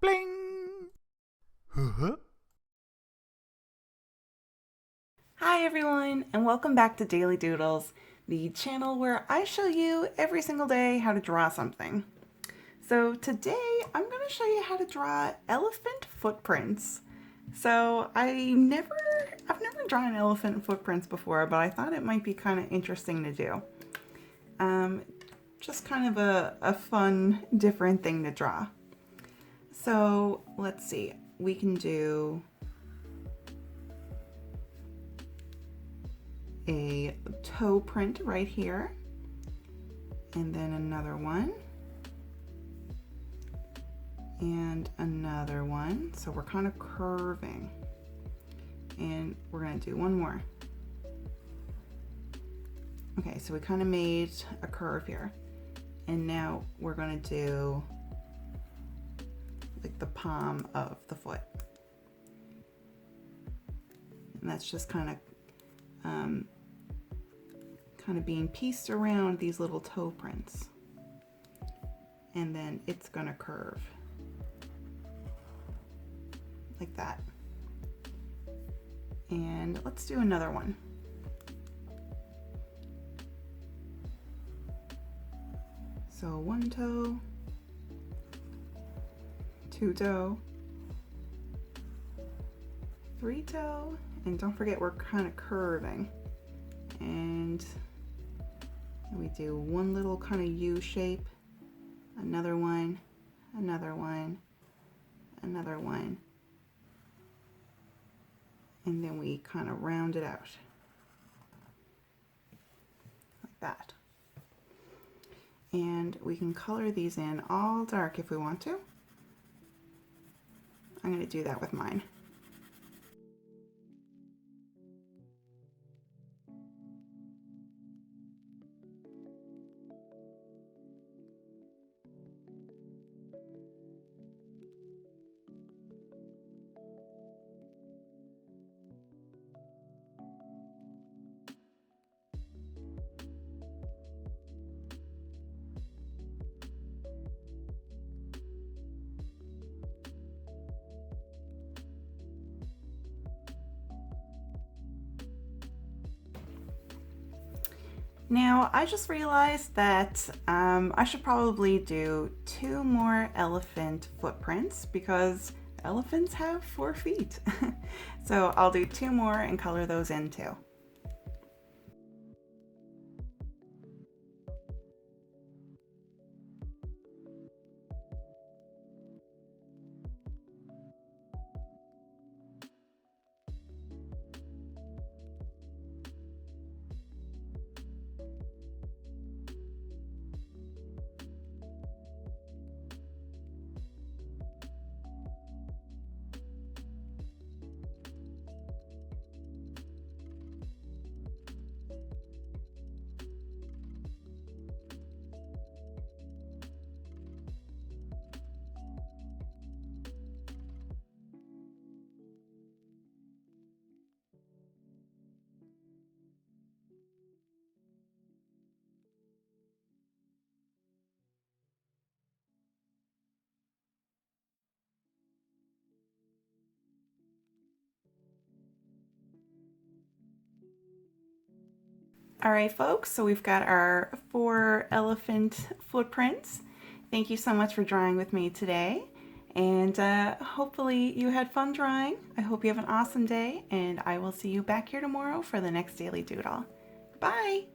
Bling! Huh? Hi everyone, and welcome back to Daily Doodles, the channel where I show you every single day how to draw something. So today I'm going to show you how to draw elephant footprints. So I've never drawn elephant footprints before, but I thought it might be kind of interesting to do. Just kind of a fun, different thing to draw. So let's see, we can do a toe print right here, and then another one, and another one. So we're kind of curving, and we're going to do one more. Okay, so we kind of made a curve here, and now we're going to do like the palm of the foot, and that's just kind of being pieced around these little toe prints, and then it's going to curve like that. And let's do another one. So one toe, two toe, three toe, and don't forget we're kind of curving. And we do one little kind of U shape, another one, another one, another one, and then we kind of round it out like that. And we can color these in all dark if we want to. I'm going to do that with mine. Now, I just realized that I should probably do 2 more elephant footprints because elephants have 4 feet. So I'll do 2 more and color those in too. All right, folks, so we've got our 4 elephant footprints. Thank you so much for drawing with me today, and hopefully you had fun drawing. I hope you have an awesome day, and I will see you back here tomorrow for the next Daily Doodle. Bye!